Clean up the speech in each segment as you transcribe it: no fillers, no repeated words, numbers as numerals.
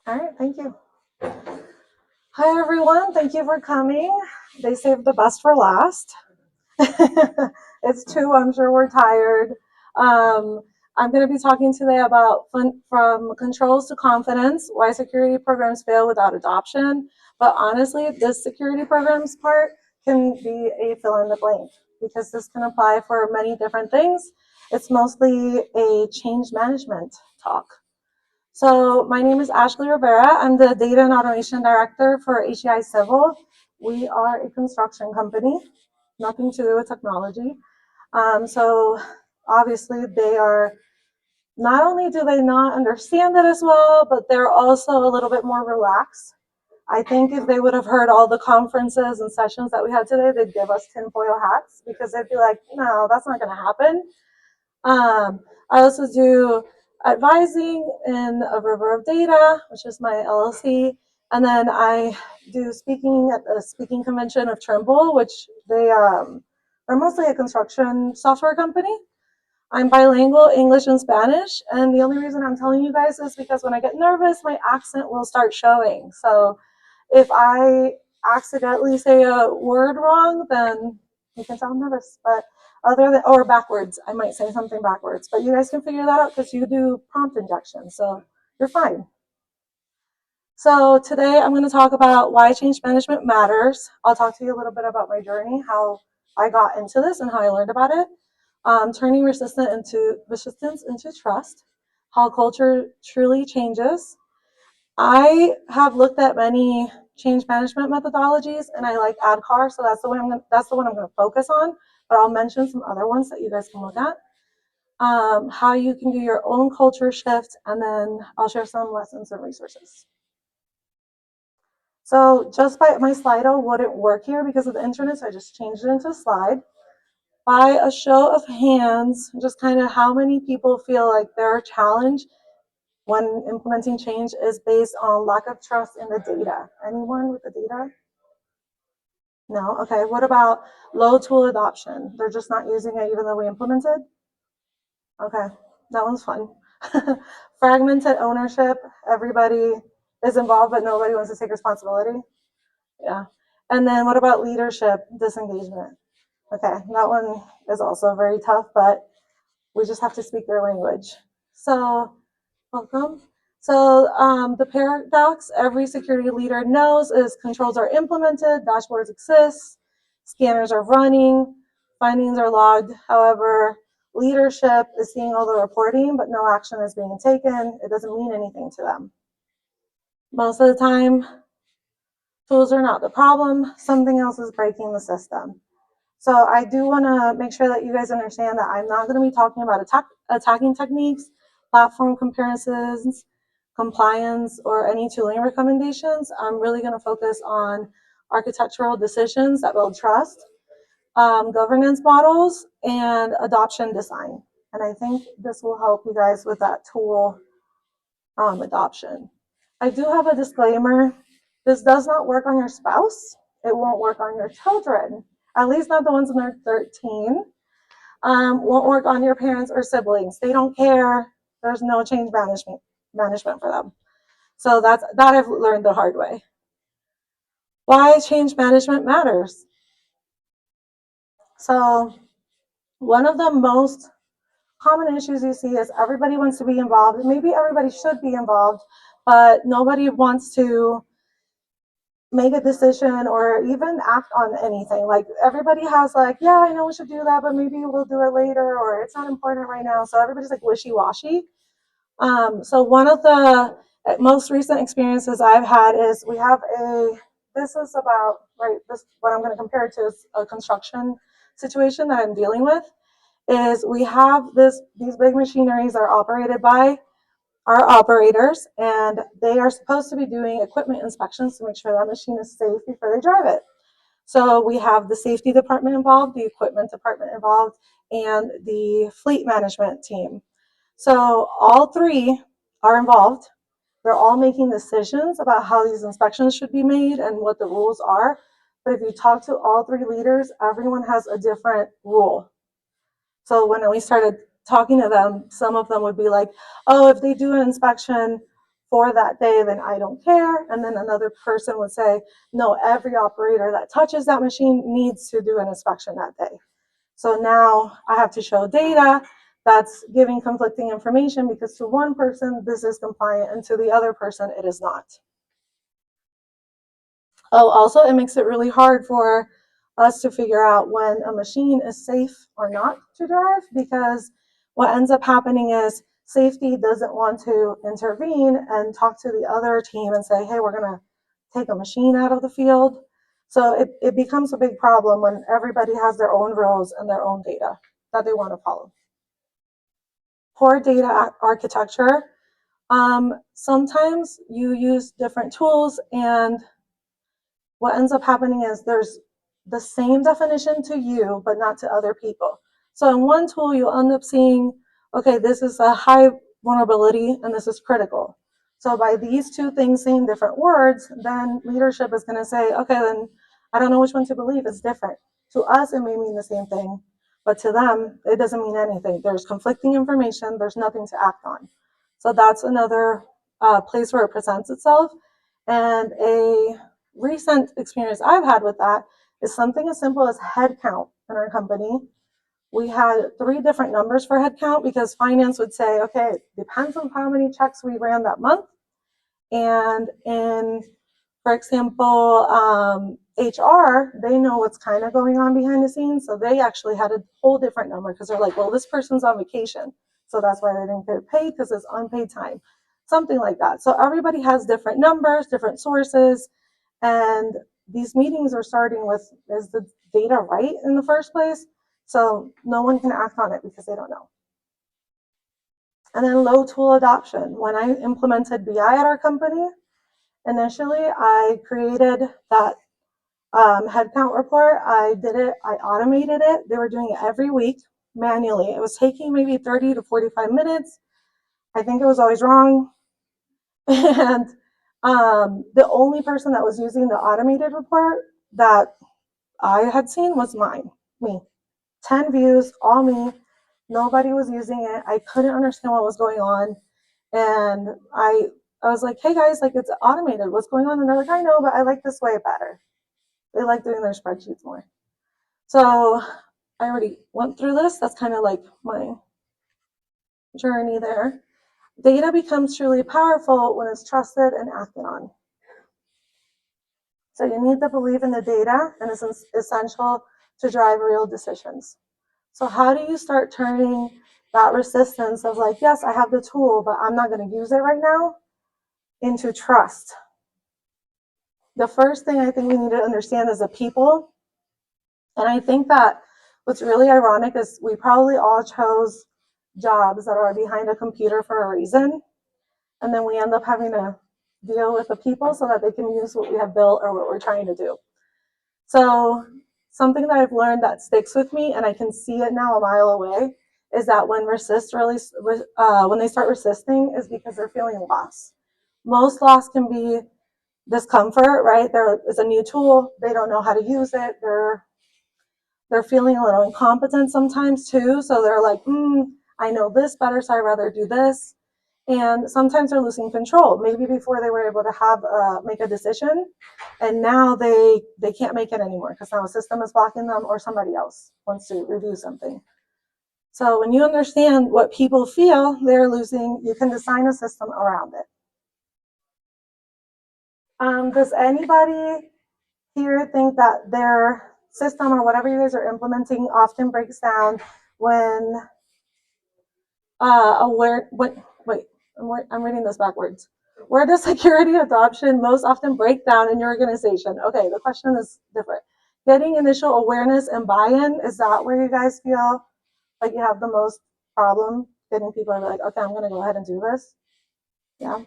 All right, thank you. Hi, everyone. Thank you for coming. They saved the best for last. It's 2. I'm sure we're tired. Um, I'm going to be talking today about from controls to confidence, why security programs fail without adoption. But honestly, this security programs part can be a fill in the blank because this can apply for many different things. It's mostly a change management talk. So my name is Ashley Rivera. I'm the Data and Automation Director for HEI Civil. We are a construction company, nothing to do with technology. So obviously they are, not only do they not understand it as well, but they're also a little bit more relaxed. I think if they would have heard all the conferences and sessions that we had today, they'd give us tinfoil hats because they'd be like, no, that's not going to happen. I also do advising in a River of Data, which is my LLC. And then I do speaking at the speaking convention of Trimble, which they're mostly a construction software company. I'm bilingual, English and Spanish. And the only reason I'm telling you guys is because when I get nervous, my accent will start showing. So if I accidentally say a word wrong, then you can tell I'm nervous. But or backwards, I might say something backwards. But you guys can figure that out because you do prompt injection. So you're fine. So today I'm going to talk about why change management matters. I'll talk to you a little bit about my journey, how I got into this and how I learned about it. Turning resistance into trust, how culture truly changes. I have looked at many change management methodologies, and I like ADKAR, so that's the one I'm going to focus on. But I'll mention some other ones that you guys can look at. How you can do your own culture shift, and then I'll share some lessons and resources. So just by my Slido wouldn't work here because of the internet, so I just changed it into a slide. By a show of hands, just kind of how many people feel like their challenge when implementing change is based on lack of trust in the data. Anyone with the data? No? Okay. What about low tool adoption? They're just not using it even though we implemented? Okay. That one's fun. Fragmented ownership. Everybody is involved, but nobody wants to take responsibility. Yeah. And then what about leadership disengagement? Okay. That one is also very tough, but we just have to speak their language. So, welcome. So the paradox every security leader knows is controls are implemented, dashboards exist, scanners are running, findings are logged. However, leadership is seeing all the reporting, but no action is being taken. It doesn't mean anything to them. Most of the time, tools are not the problem. Something else is breaking the system. So I do want to make sure that you guys understand that I'm not going to be talking about attacking techniques, platform comparisons, compliance, or any tooling recommendations. I'm really going to focus on architectural decisions that build trust, governance models, and adoption design. And I think this will help you guys with that tool adoption. I do have a disclaimer. This does not work on your spouse. It won't work on your children, at least not the ones when they're 13. Won't work on your parents or siblings. They don't care. There's no change management for them. So that I've learned the hard way. Why change management matters. So one of the most common issues you see is everybody wants to be involved. Maybe everybody should be involved, but nobody wants to make a decision or even act on anything. Like everybody has like, yeah, I know we should do that, but maybe we'll do it later, or it's not important right now. So everybody's like wishy-washy. So one of the most recent experiences I've had is we have this is about, right, this, what I'm going to compare it to is a construction situation that I'm dealing with, is we have these big machineries are operated by our operators, and they are supposed to be doing equipment inspections to make sure that machine is safe before they drive it. So we have the safety department involved, the equipment department involved, and the fleet management team. So all three are involved. They're all making decisions about how these inspections should be made and what the rules are. But if you talk to all three leaders, everyone has a different rule. So when we started talking to them, some of them would be like, oh, if they do an inspection for that day, then I don't care. And then another person would say, no, every operator that touches that machine needs to do an inspection that day. So now I have to show data that's giving conflicting information, because to one person this is compliant and to the other person it is not. Oh, also it makes it really hard for us to figure out when a machine is safe or not to drive, because what ends up happening is safety doesn't want to intervene and talk to the other team and say, hey, we're going to take a machine out of the field. So it becomes a big problem when everybody has their own rules and their own data that they want to follow. Poor data architecture. Sometimes you use different tools, and what ends up happening is there's the same definition to you, but not to other people. So in one tool, you'll end up seeing, okay, this is a high vulnerability and this is critical. So by these two things saying different words, then leadership is going to say, okay, then I don't know which one to believe. It's different. To us, it may mean the same thing, but to them, it doesn't mean anything. There's conflicting information. There's nothing to act on. So that's another place where it presents itself. And a recent experience I've had with that is something as simple as headcount in our company. We had 3 different numbers for headcount because finance would say, okay, it depends on how many checks we ran that month. And in, for example, HR, they know what's kind of going on behind the scenes. So they actually had a whole different number because they're like, well, this person's on vacation. So that's why they didn't get paid, because it's unpaid time, something like that. So everybody has different numbers, different sources. And these meetings are starting with, is the data right in the first place? So no one can act on it because they don't know. And then low tool adoption. When I implemented BI at our company, initially I created that headcount report. I did it, I automated it. They were doing it every week manually. It was taking maybe 30 to 45 minutes. I think it was always wrong. And the only person that was using the automated report that I had seen was me. 10 views, all me. Nobody was using it. I couldn't understand what was going on. And I was like, hey guys, like, it's automated. What's going on? And they're like, I know, but I like this way better. They like doing their spreadsheets more. So I already went through this. That's kind of like my journey there. Data becomes truly powerful when it's trusted and acted on. So you need to believe in the data, and it's essential to drive real decisions. So how do you start turning that resistance of like, yes, I have the tool, but I'm not going to use it right now, into trust? The first thing I think we need to understand is the people. And I think that what's really ironic is we probably all chose jobs that are behind a computer for a reason. And then we end up having to deal with the people so that they can use what we have built or what we're trying to do. So something that I've learned that sticks with me, and I can see it now a mile away, is that when when they start resisting, is because they're feeling loss. Most loss can be discomfort, right? There is a new tool, they don't know how to use it, they're feeling a little incompetent sometimes too. So they're like, I know this better, so I'd rather do this. And sometimes they're losing control. Maybe before they were able to have make a decision, and now they can't make it anymore because now a system is blocking them or somebody else wants to review something. So when you understand what people feel they're losing, you can design a system around it. Does anybody here think that their system or whatever you guys are implementing often breaks down when I'm reading this backwards. Where does security adoption most often break down in your organization? Okay, the question is different. Getting initial awareness and buy-in, is that where you guys feel like you have the most problem getting people to be like, okay, I'm going to go ahead and do this? Yeah.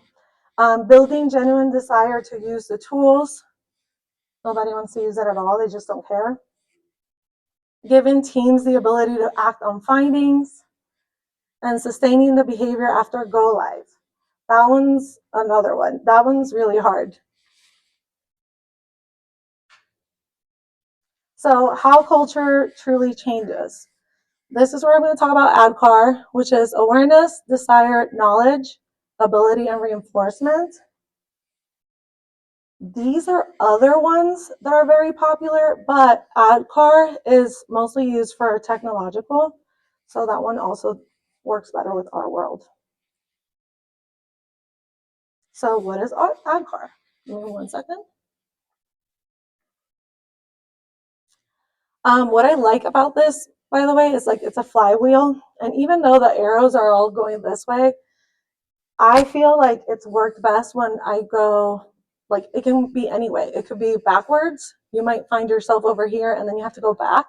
Building genuine desire to use the tools. Nobody wants to use it at all. They just don't care. Giving teams the ability to act on findings, and sustaining the behavior after go live. That one's another one. That one's really hard. So how culture truly changes. This is where I'm going to talk about ADKAR, which is awareness, desire, knowledge, ability and reinforcement. These are other ones that are very popular, but ADCAR is mostly used for technological, so that one also works better with our world. So what is ADCAR? Give me 1 second. What I like about this, by the way, is like it's a flywheel, and even though the arrows are all going this way, I feel like it's worked best when I go, like it can be any way. It could be backwards. You might find yourself over here and then you have to go back.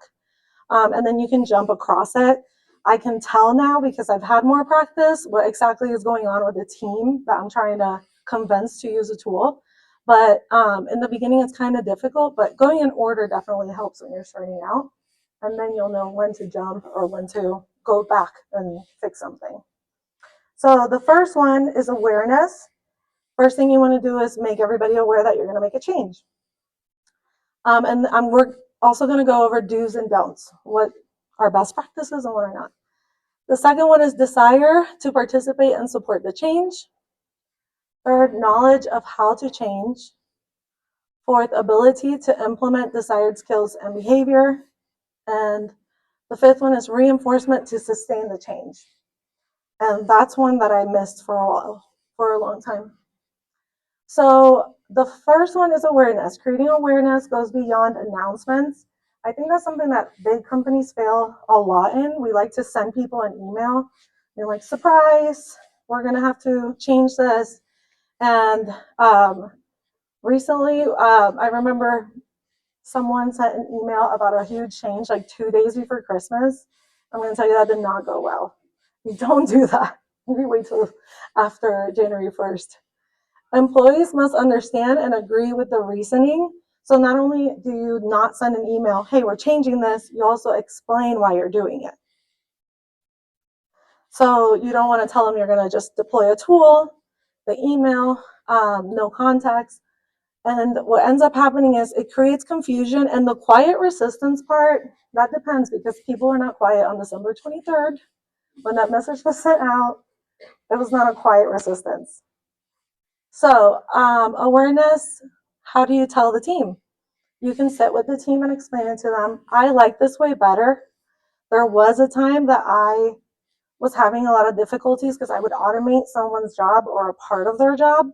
And then you can jump across it. I can tell now because I've had more practice what exactly is going on with the team that I'm trying to convince to use a tool. But in the beginning, it's kind of difficult, but going in order definitely helps when you're starting out. And then you'll know when to jump or when to go back and fix something. So the first one is awareness. First thing you want to do is make everybody aware that you're going to make a change. And we're also going to go over do's and don'ts, what are best practices and what are not. The second one is desire to participate and support the change. Third, knowledge of how to change. Fourth, ability to implement desired skills and behavior. And the fifth one is reinforcement to sustain the change. And that's one that I missed for a while, for a long time. So the first one is awareness. Creating awareness goes beyond announcements. I think that's something that big companies fail a lot in. We like to send people an email. They're like, surprise, we're going to have to change this. And recently, I remember someone sent an email about a huge change like 2 days before Christmas. I'm going to tell you that did not go well. You don't do that. Maybe wait till after January 1st. Employees must understand and agree with the reasoning. So not only do you not send an email, hey, we're changing this, you also explain why you're doing it. So you don't want to tell them you're going to just deploy a tool, the email, no context. And what ends up happening is it creates confusion. And the quiet resistance part, that depends because people are not quiet on December 23rd. When that message was sent out, it was not a quiet resistance. So awareness, how do you tell the team? You can sit with the team and explain it to them. I like this way better. There was a time that I was having a lot of difficulties because I would automate someone's job or a part of their job.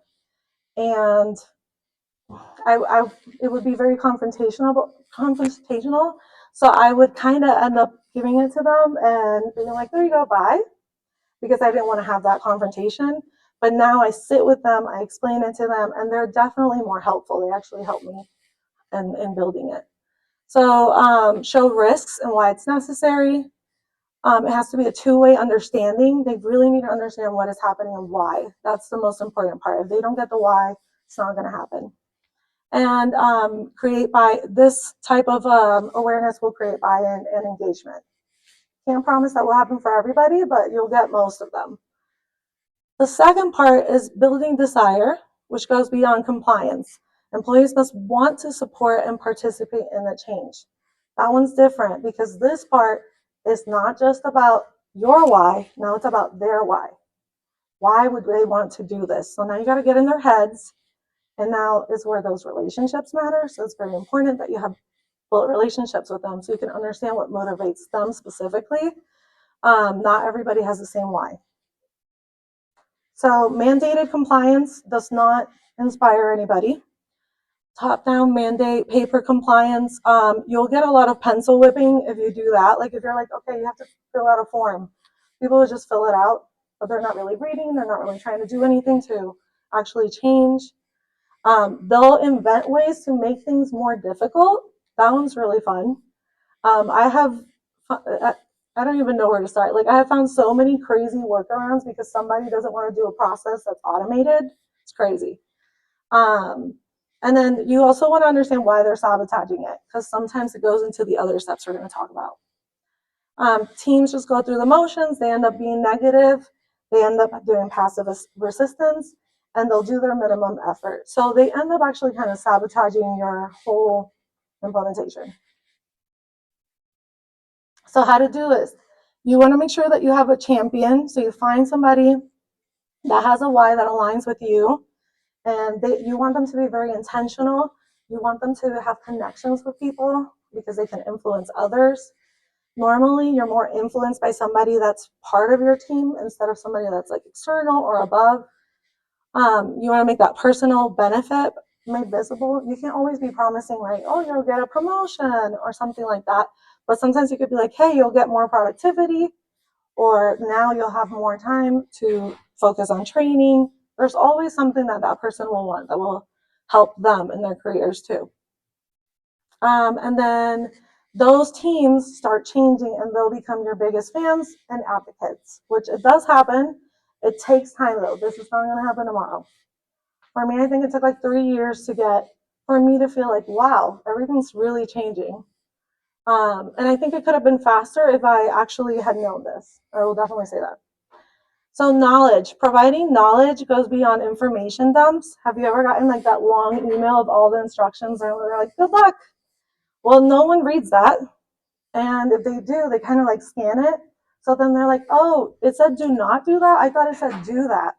And it would be very confrontational. So I would kind of end up giving it to them and being like, there you go, bye. Because I didn't want to have that confrontation. But now I sit with them, I explain it to them, and they're definitely more helpful. They actually help me in building it. So show risks and why it's necessary. It has to be a two-way understanding. They really need to understand what is happening and why. That's the most important part. If they don't get the why, it's not going to happen. And this type of awareness will create buy-in and engagement. Can't promise that will happen for everybody, but you'll get most of them. The second part is building desire, which goes beyond compliance. Employees must want to support and participate in the change. That one's different because this part is not just about your why, now it's about their why. Why would they want to do this? So now you got to get in their heads, and now is where those relationships matter. So it's very important that you have built relationships with them so you can understand what motivates them specifically. Not everybody has the same why. So mandated compliance does not inspire anybody. Top-down mandate, paper compliance, you'll get a lot of pencil whipping if you do that. Like if you're like, okay, you have to fill out a form. People will just fill it out, but they're not really reading. They're not really trying to do anything to actually change. They'll invent ways to make things more difficult. That one's really fun. I don't even know where to start. Like I have found so many crazy workarounds because somebody doesn't want to do a process that's automated. It's crazy. And then you also want to understand why they're sabotaging it because sometimes it goes into the other steps we're going to talk about. Teams just go through the motions. They end up being negative. They end up doing passive resistance, and they'll do their minimum effort. So they end up actually kind of sabotaging your whole implementation. So how to do this? You want to make sure that you have a champion. So you find somebody that has a why that aligns with you, and you want them to be very intentional. You want them to have connections with people because they can influence others. Normally, you're more influenced by somebody that's part of your team instead of somebody that's like external or above. You want to make that personal benefit made visible. You can't always be promising, like, oh, you'll get a promotion or something like that. But sometimes you could be like, hey, you'll get more productivity, or now you'll have more time to focus on training. There's always something that that person will want that will help them in their careers too. And then those teams start changing and they'll become your biggest fans and advocates, which it does happen. It takes time though. This is not going to happen tomorrow. For me, I think it took like 3 years for me to feel like, wow, everything's really changing. And I think it could have been faster if I actually had known this. I will definitely say that. So knowledge, providing knowledge goes beyond information dumps. Have you ever gotten like that long email of all the instructions and they're like, good luck? Well, no one reads that. And if they do, they kind of like scan it. So then they're like, oh, it said do not do that. I thought it said do that.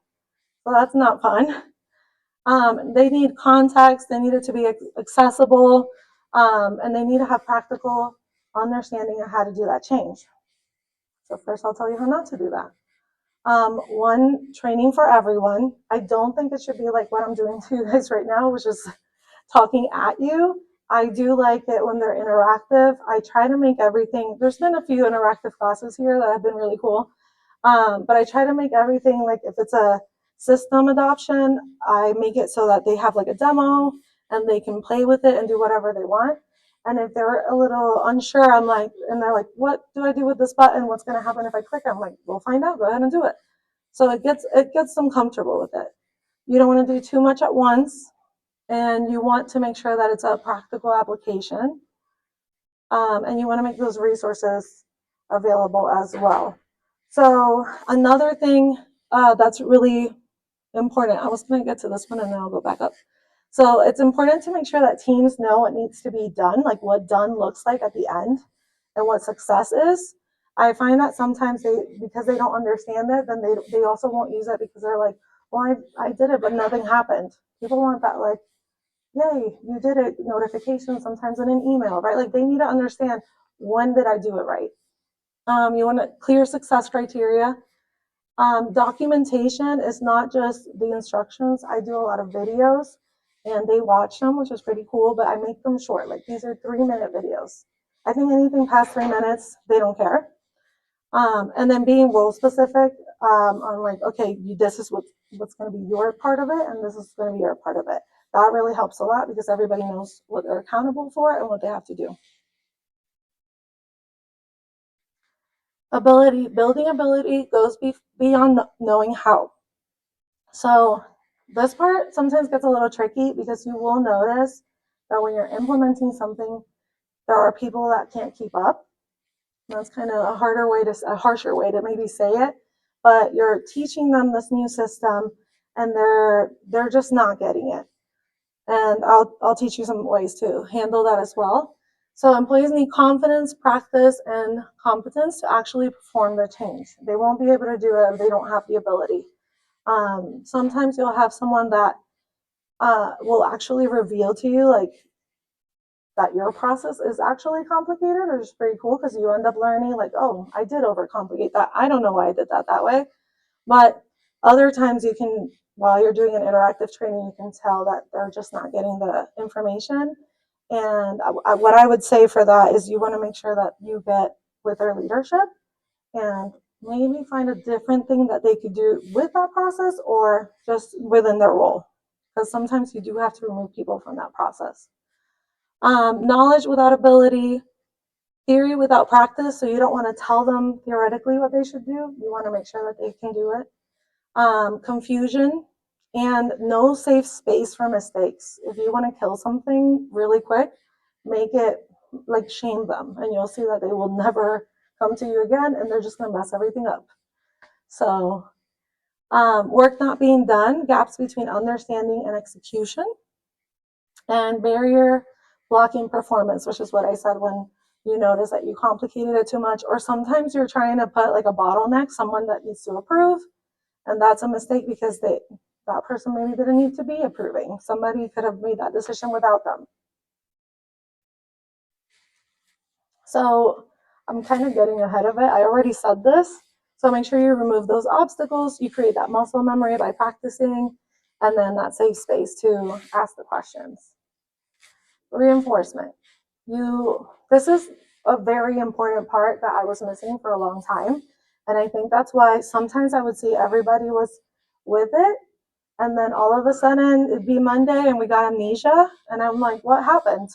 So that's not fun. They need context. They need it to be accessible. And they need to have practical understanding of how to do that change. So first I'll tell you how not to do that. One, training for everyone. I don't think it should be like what I'm doing to you guys right now, which is talking at you. I do like it when they're interactive. I try to make everything, there's been a few interactive classes here that have been really cool. But I try to make everything, like if it's a system adoption, I make it so that they have like a demo and they can play with it and do whatever they want. And if they're a little unsure, I'm like, and they're like, what do I do with this button? What's going to happen if I click? I'm like, we'll find out. Go ahead and do it. So it gets them comfortable with it. You don't want to do too much at once, and you want to make sure that it's a practical application. And you want to make those resources available as well. So another thing that's really important, I was going to get to this one and then I'll go back up. So it's important to make sure that teams know what needs to be done, like what done looks like at the end and what success is. I find that sometimes because they don't understand it, then they also won't use it because they're like, well, I did it, but nothing happened. People want that, like, yay, you did it, notification, sometimes in an email, right? Like they need to understand, when did I do it right? You want to clear success criteria. Documentation is not just the instructions. I do a lot of videos and they watch them, which is pretty cool, but I make them short. Like these are 3-minute videos. I think anything past 3 minutes, they don't care. And then being role specific on like, okay, this is what's going to be your part of it, and this is going to be your part of it. That really helps a lot because everybody knows what they're accountable for and what they have to do. Building ability goes beyond knowing how. So this part sometimes gets a little tricky because you will notice that when you're implementing something, there are people that can't keep up. That's kind of a harsher way to maybe say it, but you're teaching them this new system and they're just not getting it. And I'll teach you some ways to handle that as well. So employees need confidence, practice, and competence to actually perform the change. They won't be able to do it if they don't have the ability. Sometimes you'll have someone that will actually reveal to you like that your process is actually complicated, which is pretty cool because you end up learning like, oh, I did overcomplicate that. I don't know why I did that way. But other times you can, while you're doing an interactive training, you can tell that they're just not getting the information. And what I would say for that is you want to make sure that you get with their leadership and maybe find a different thing that they could do with that process or just within their role. Because sometimes you do have to remove people from that process. Knowledge without ability, theory without practice. So you don't want to tell them theoretically what they should do. You want to make sure that they can do it. Confusion and no safe space for mistakes. If you want to kill something really quick, make it like shame them, and you'll see that they will never come to you again, and they're just going to mess everything up. So, work not being done, gaps between understanding and execution, and barrier blocking performance, which is what I said when you notice that you complicated it too much, or sometimes you're trying to put like a bottleneck, someone that needs to approve, And that's a mistake because that person maybe didn't need to be approving. Somebody could have made that decision without them. So I'm kind of getting ahead of it. I already said this. So make sure you remove those obstacles. You create that muscle memory by practicing, and then that safe space to ask the questions. Reinforcement. This is a very important part that I was missing for a long time. And I think that's why sometimes I would see everybody was with it. And then all of a sudden it'd be Monday and we got amnesia. And I'm like, what happened?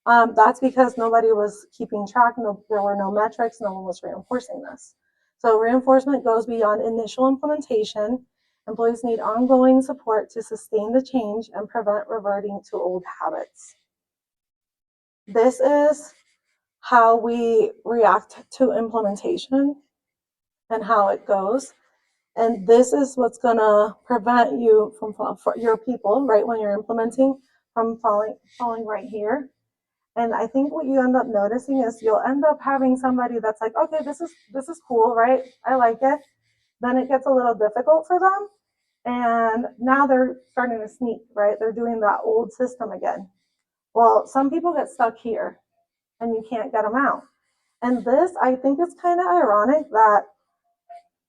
That's because nobody was keeping track. No, there were no metrics. No one was reinforcing this. So reinforcement goes beyond initial implementation. Employees need ongoing support to sustain the change and prevent reverting to old habits. This is how we react to implementation and how it goes. And this is what's going to prevent you from for your people, right, when you're implementing, from falling right here. And I think what you end up noticing is you'll end up having somebody that's like, okay, this is cool, right? I like it. Then it gets a little difficult for them. And now they're starting to sneak, right? They're doing that old system again. Well, some people get stuck here and you can't get them out. And this, I think it's kind of ironic that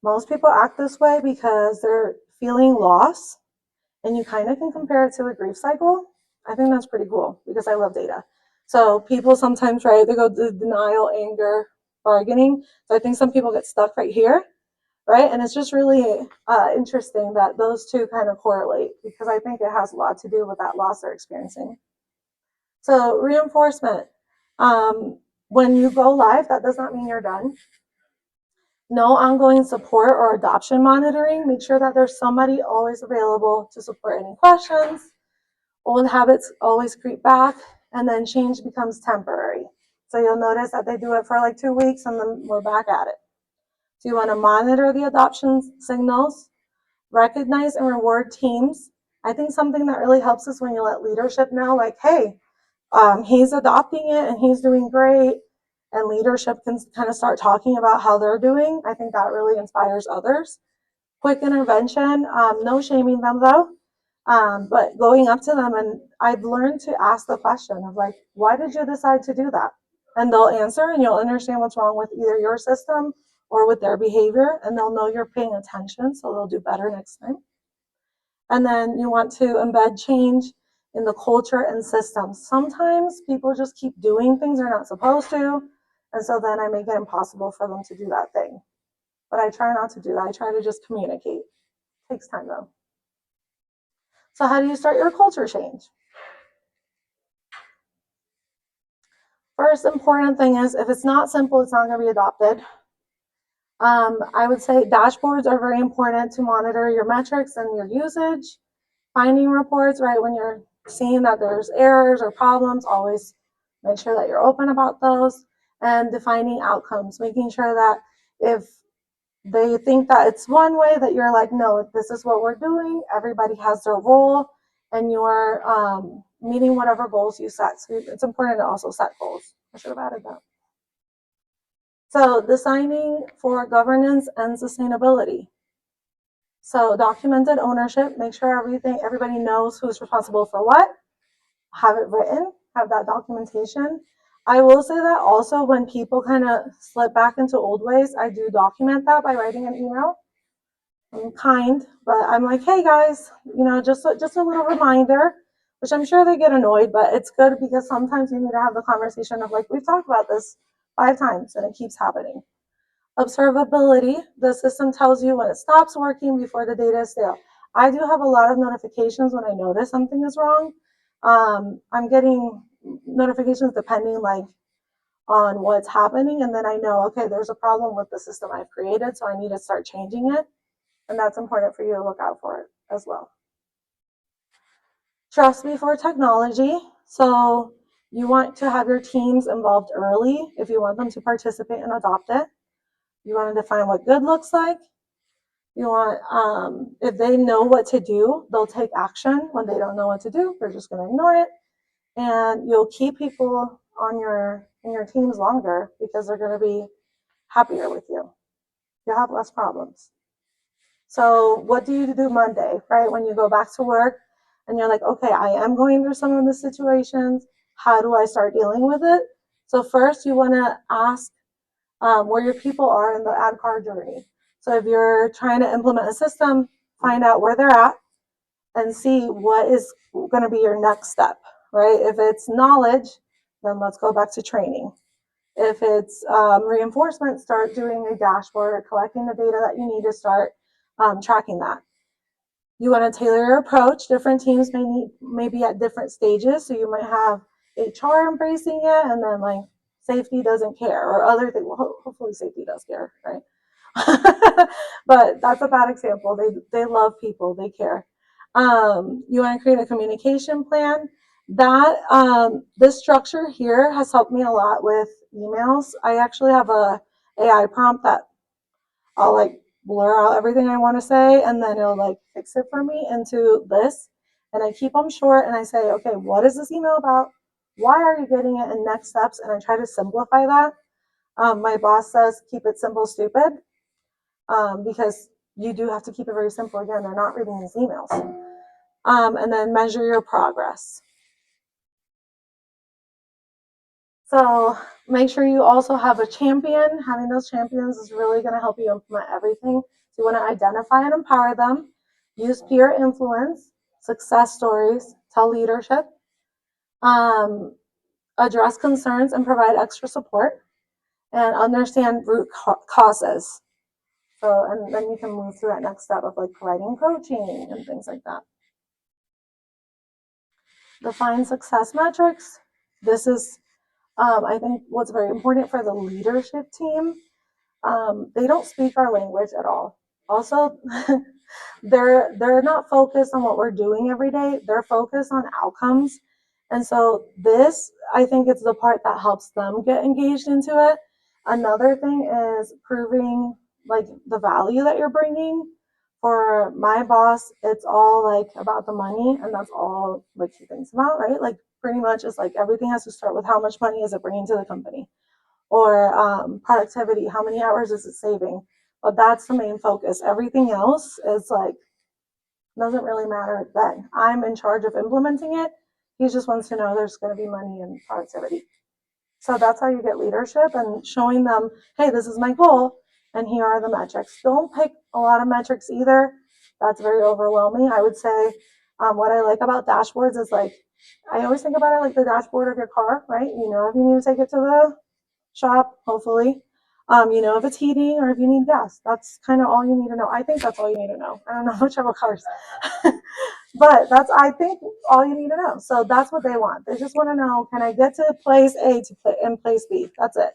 most people act this way because they're feeling loss, and you kind of can compare it to a grief cycle. I think that's pretty cool because I love data. So people sometimes, right, they go to denial, anger, bargaining. So I think some people get stuck right here, right? And it's just really interesting that those two kind of correlate, because I think it has a lot to do with that loss they're experiencing. So reinforcement. When you go live, that does not mean you're done. No ongoing support or adoption monitoring. Make sure that there's somebody always available to support any questions. Old habits always creep back, and then change becomes temporary. So you'll notice that they do it for like 2 weeks and then we're back at it. So you want to monitor the adoption signals, recognize and reward teams. I think something that really helps is when you let leadership know, like, hey, he's adopting it and he's doing great, and leadership can kind of start talking about how they're doing. I think that really inspires others. Quick intervention, no shaming them though, but going up to them, and I've learned to ask the question of like, why did you decide to do that? And they'll answer, and you'll understand what's wrong with either your system or with their behavior, and they'll know you're paying attention, so they'll do better next time. And then you want to embed change in the culture and systems. Sometimes people just keep doing things they're not supposed to, and so then I make it impossible for them to do that thing. But I try not to do that. I try to just communicate. It takes time though. So how do you start your culture change? First important thing is, if it's not simple, it's not going to be adopted. I would say dashboards are very important to monitor your metrics and your usage. Finding reports, right, when you're seeing that there's errors or problems, always make sure that you're open about those. And defining outcomes, making sure that if they think that it's one way, that you're like, no, this is what we're doing. Everybody has their role, and you're meeting whatever goals you set. So it's important to also set goals. I should have added that. So designing for governance and sustainability. So documented ownership, make sure everybody knows who's responsible for what. Have it written, have that documentation. I will say that also when people kind of slip back into old ways, I do document that by writing an email. I'm kind, but I'm like, hey guys, just a little reminder, which I'm sure they get annoyed, but it's good because sometimes you need to have the conversation of like, we've talked about this 5 times and it keeps happening. Observability, the system tells you when it stops working before the data is stale. I do have a lot of notifications when I notice something is wrong. I'm getting notifications depending like on what's happening, and then I know, okay, there's a problem with the system I've created, so I need to start changing it, and that's important for you to look out for it as well. Trust before technology. So you want to have your teams involved early if you want them to participate and adopt it. You want to define what good looks like. You want, if they know what to do, they'll take action. When they don't know what to do, they're just going to ignore it. And you'll keep people in your teams longer because they're going to be happier with you. You'll have less problems. So what do you do Monday, right? When you go back to work and you're like, okay, I am going through some of the situations. How do I start dealing with it? So first you want to ask where your people are in the AdCar journey. So if you're trying to implement a system, find out where they're at and see what is going to be your next step, right? If it's knowledge, then let's go back to training. If it's reinforcement, start doing a dashboard, collecting the data that you need to start tracking that. You want to tailor your approach. Different teams may be at different stages. So you might have HR embracing it, and then like safety doesn't care, or other things. Well, hopefully safety does care, right? But that's a bad example. They love people. They care. You want to create a communication plan. That this structure here has helped me a lot with emails. I actually have a AI prompt that I'll like blur out everything I want to say, and then it'll like fix it for me into this. And I keep them short, and I say, okay, what is this email about? Why are you getting it? And next steps. And I try to simplify that. My boss says keep it simple, stupid, because you do have to keep it very simple. Again, they're not reading these emails. And then measure your progress. So make sure you also have a champion. Having those champions is really going to help you implement everything. So you want to identify and empower them, use peer influence, success stories, tell leadership, address concerns and provide extra support, and understand root causes. So, and then you can move to that next step of like providing coaching and things like that. Define success metrics. This is, I think, what's very important for the leadership team. They don't speak our language at all. Also, they're not focused on what we're doing every day. They're focused on outcomes. And so this, I think, it's the part that helps them get engaged into it. Another thing is proving like the value that you're bringing. For my boss, it's all like about the money, and that's all like he thinks about, right? Like pretty much it's like everything has to start with how much money is it bringing to the company, or productivity, how many hours is it saving? But that's the main focus. Everything else is like, doesn't really matter then. I'm in charge of implementing it. He just wants to know there's going to be money and productivity. So that's how you get leadership, and showing them, hey, this is my goal, and here are the metrics. Don't pick a lot of metrics either. That's very overwhelming. I would say what I like about dashboards is like, I always think about it like the dashboard of your car, right? You know, if you need to take it to the shop, hopefully. You know, if it's heating or if you need gas, that's kind of all you need to know. I think that's all you need to know. I don't know much about cars, but that's, I think, all you need to know. So that's what they want. They just want to know, can I get to place A and place B? That's it.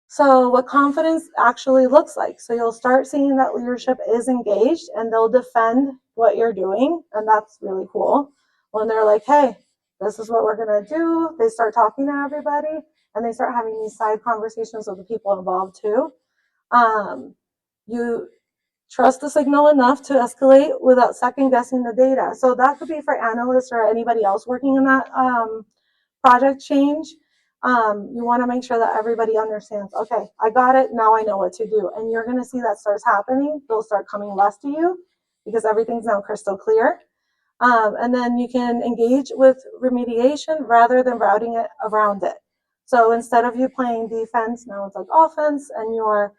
So what confidence actually looks like. So you'll start seeing that leadership is engaged and they'll defend what you're doing. And that's really cool. When they're like, hey, this is what we're going to do. They start talking to everybody and they start having these side conversations with the people involved too. You trust the signal enough to escalate without second guessing the data. So that could be for analysts or anybody else working in that project change. You want to make sure that everybody understands, okay, I got it, now I know what to do. And you're going to see that starts happening. They'll start coming less to you because everything's now crystal clear. And then you can engage with remediation rather than routing it around it. So instead of you playing defense, now it's like offense, and you're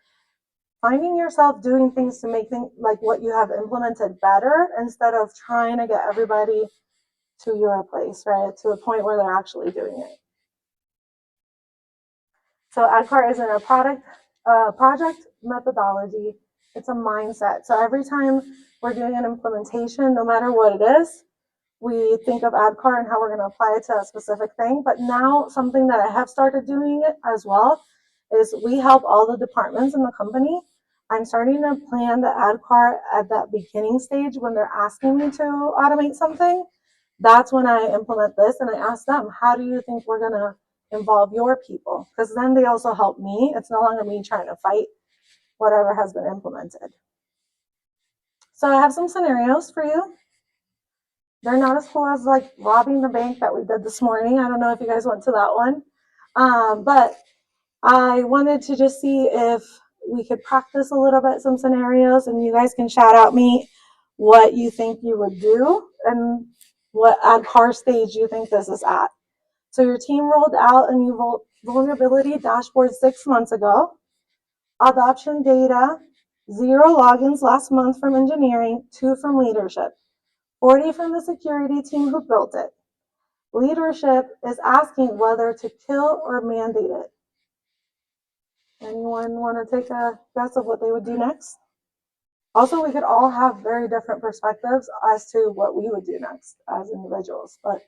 finding yourself doing things to make things like what you have implemented better instead of trying to get everybody to your place, right? To a point where they're actually doing it. So AdCart isn't a project methodology, it's a mindset. So every time we're doing an implementation, no matter what it is, we think of AdCart and how we're going to apply it to a specific thing. But now something that I have started doing it as well is we help all the departments in the company. I'm starting to plan the AdCart at that beginning stage when they're asking me to automate something. That's when I implement this and I ask them, how do you think we're going to involve your people? Because then they also help me. It's no longer me trying to fight whatever has been implemented. So I have some scenarios for you. They're not as cool as like robbing the bank that we did this morning. I don't know if you guys went to that one. But I wanted to just see if we could practice a little bit, some scenarios, and you guys can shout out me what you think you would do and what at car stage you think this is at. So your team rolled out a new vulnerability dashboard 6 months ago. Adoption data, 0 logins last month from engineering, 2 from leadership, 40 from the security team who built it. Leadership is asking whether to kill or mandate it. Anyone want to take a guess of what they would do next? Also, we could all have very different perspectives as to what we would do next as individuals, but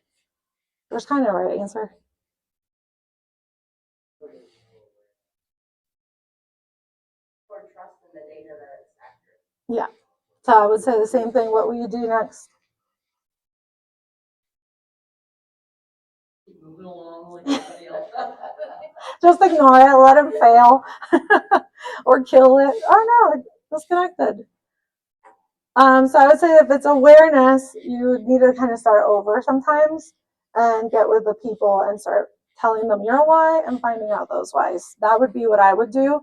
there's kind of a right answer. Or trust in the data that it's accurate. Yeah. So I would say the same thing. What will you do next? Keep moving along like everybody else. Just ignore it, let him fail, or kill it. Oh no, disconnected. So I would say if it's awareness, you need to kind of start over sometimes and get with the people and start telling them your why and finding out those whys. That would be what I would do.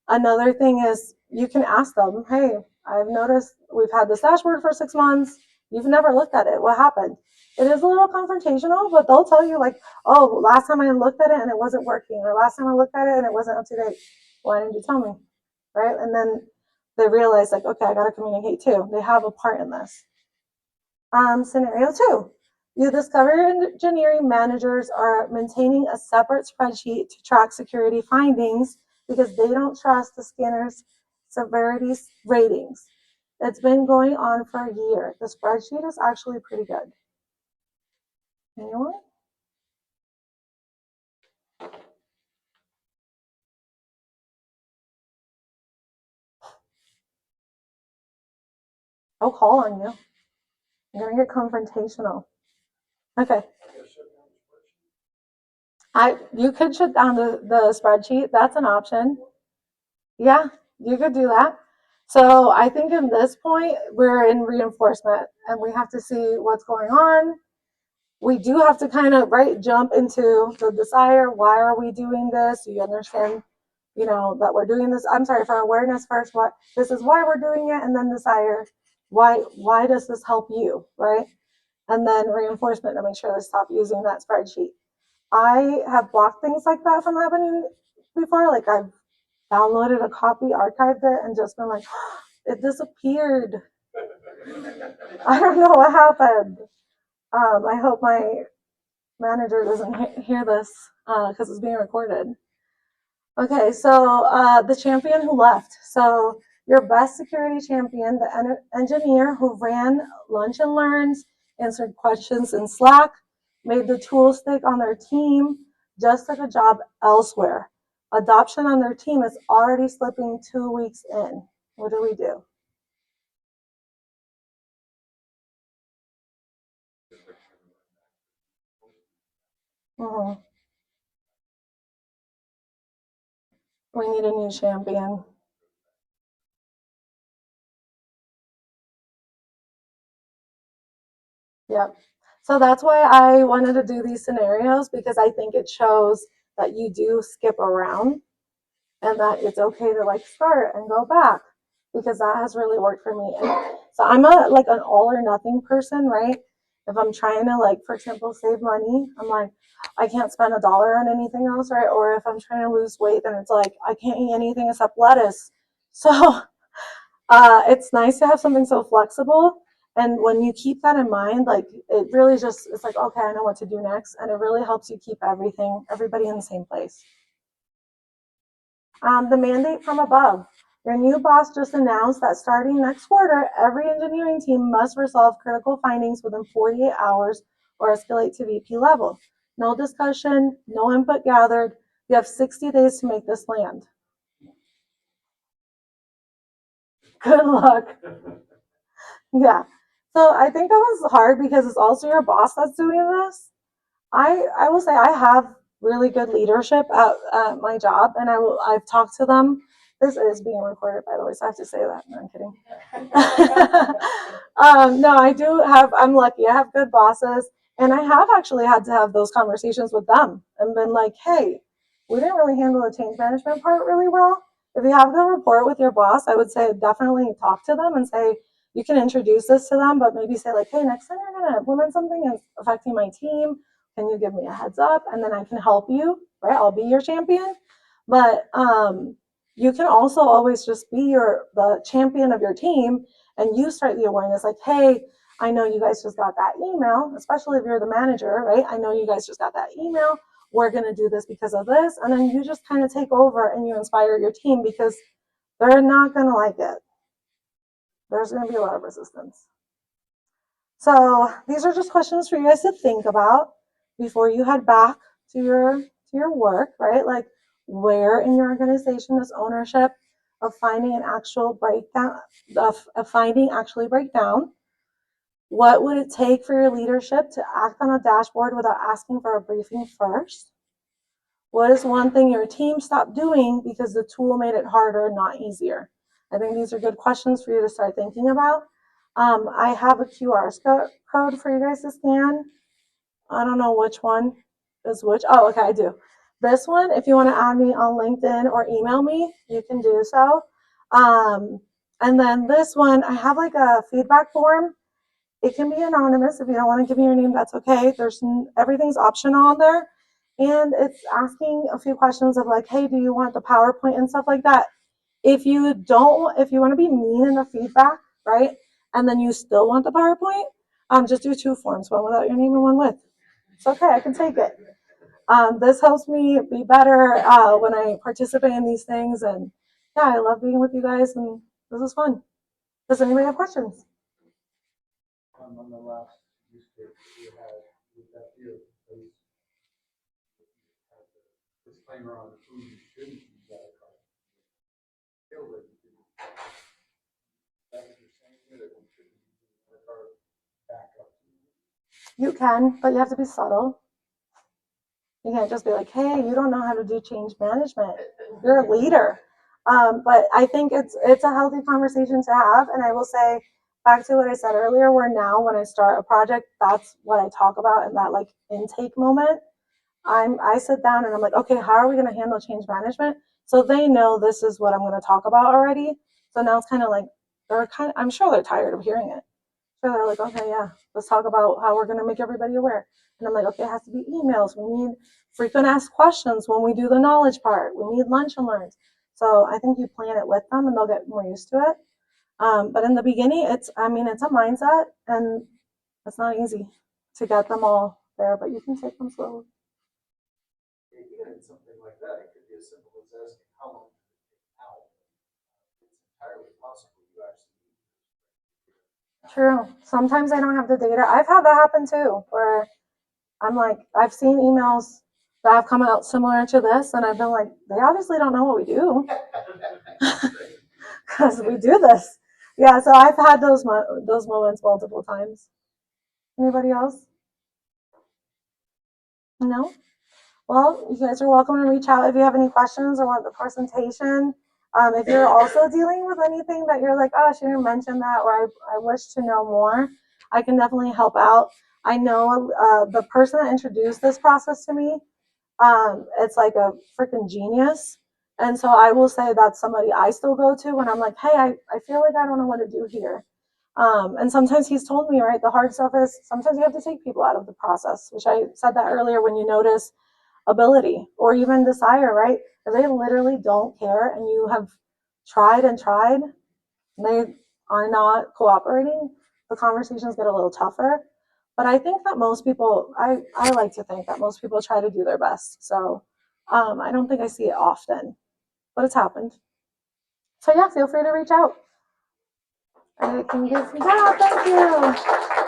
Another thing is you can ask them, hey, I've noticed we've had this dashboard for 6 months. You've never looked at it. What happened? It is a little confrontational, but they'll tell you like, oh, last time I looked at it and it wasn't working, or last time I looked at it and it wasn't up to date. Why didn't you tell me? Right? And then they realize like, okay, I got to communicate too. They have a part in this. Scenario 2. You discover engineering managers are maintaining a separate spreadsheet to track security findings because they don't trust the scanner's severity ratings. It's been going on for a year. The spreadsheet is actually pretty good. Anyone? I'll call on you. I'm going to get confrontational. Okay. You could shut down the spreadsheet. That's an option. Yeah, you could do that. So I think in this point, we're in reinforcement and we have to see what's going on. We do have to kind of jump into the desire. Why are we doing this? Do you understand, that we're doing this? I'm sorry, for awareness first, what this is why we're doing it, and then desire, why does this help you, right? And then reinforcement to make sure they stop using that spreadsheet. I have blocked things like that from happening before. Like I've downloaded a copy, archived it, and just been like, it disappeared. I don't know what happened. I hope my manager doesn't hear this because it's being recorded. Okay, so the champion who left. So your best security champion, the engineer who ran lunch and learns, answered questions in Slack, made the tool stick on their team, just took a job elsewhere. Adoption on their team is already slipping 2 weeks in. What do we do? Mm-hmm. We need a new champion. Yep. So that's why I wanted to do these scenarios, because I think it shows that you do skip around and that it's okay to start and go back, because that has really worked for me. And so I'm an all or nothing person, right? If I'm trying to for example, save money, I'm like, I can't spend $1 on anything else, right? Or if I'm trying to lose weight, then it's like I can't eat anything except lettuce. So it's nice to have something so flexible. And when you keep that in mind, it really just, it's like, okay, I know what to do next. And it really helps you keep everybody in the same place. The mandate from above. Your new boss just announced that starting next quarter, every engineering team must resolve critical findings within 48 hours or escalate to VP level. No discussion, no input gathered. You have 60 days to make this land. Good luck. Yeah. So I think that was hard because it's also your boss that's doing this. I will say I have really good leadership at my job, and I've talked to them. This is being recorded, by the way, so I have to say that. No, I'm kidding. No, I do have. I'm lucky. I have good bosses, and I have actually had to have those conversations with them and been like, "Hey, we didn't really handle the change management part really well. If you have a good rapport with your boss, I would say definitely talk to them and say, you can introduce this to them, but maybe say like, hey, next time you're going to implement something that's affecting my team, can you give me a heads up? And then I can help you, right? I'll be your champion. But you can also always just be the champion of your team, and you start the awareness like, hey, I know you guys just got that email, especially if you're the manager, right? I know you guys just got that email. We're going to do this because of this. And then you just kind of take over and you inspire your team, because they're not going to like it. There's going to be a lot of resistance. So these are just questions for you guys to think about before you head back to your work, right? Like, where in your organization is ownership of finding an actual breakdown of finding actually break down? What would it take for your leadership to act on a dashboard without asking for a briefing first? What is one thing your team stopped doing because the tool made it harder, not easier? I think these are good questions for you to start thinking about. I have a QR code for you guys to scan. I don't know which one is which. Oh, okay, I do. This one, if you want to add me on LinkedIn or email me, you can do so. And then this one, I have like a feedback form. It can be anonymous. If you don't want to give me your name, that's okay. Everything's optional on there. And it's asking a few questions of like, hey, do you want the PowerPoint and stuff like that? If you want to be mean in the feedback, right? And then you still want the PowerPoint, just do 2 forms, one without your name and one with. It's okay, I can take it. This helps me be better when I participate in these things. And yeah, I love being with you guys, and this is fun. Does anybody have questions? On the last use case we had with that deal, because had the disclaimer on who you shouldn't use that card. Feel that you can, that's what you're saying, that we shouldn't use the card back up. You can, but you have to be subtle. You can't just be like, hey, you don't know how to do change management. You're a leader. But I think it's a healthy conversation to have. And I will say, back to what I said earlier, where now when I start a project, that's what I talk about in that like intake moment. I sit down and I'm like, okay, how are we going to handle change management? So they know this is what I'm going to talk about already. So now it's kind of like I'm sure they're tired of hearing it. So they're like, okay, yeah, let's talk about how we're going to make everybody aware. And I'm like, okay, it has to be emails. We need frequent asked questions when we do the knowledge part. We need lunch and learns. So I think you plan it with them and they'll get more used to it. But in the beginning, it's a mindset, and it's not easy to get them all there, but you can take them slowly. Even in something like that, it could be as simple as asking how long does it take out. It's entirely possible you actually need. True. Sometimes I don't have the data. I've had that happen too, where I'm like, I've seen emails that have come out similar to this, and I've been like, they obviously don't know what we do because we do this. Yeah, so I've had those moments multiple times. Anybody else? No? Well, you guys are welcome to reach out if you have any questions or want the presentation. If you're also dealing with anything that you're like, oh, I shouldn't mention that, or I wish to know more, I can definitely help out. I know the person that introduced this process to me, it's like a freaking genius. And so I will say that's somebody I still go to when I'm like, hey, I feel like I don't know what to do here. And sometimes he's told me, right, the hard stuff is sometimes you have to take people out of the process, which I said that earlier. When you notice ability or even desire, right? If they literally don't care and you have tried and tried, and they are not cooperating, the conversations get a little tougher. But I think that most people, I like to think that most people try to do their best. So I don't think I see it often, but it's happened. So yeah, feel free to reach out. I can give, yeah, thank you.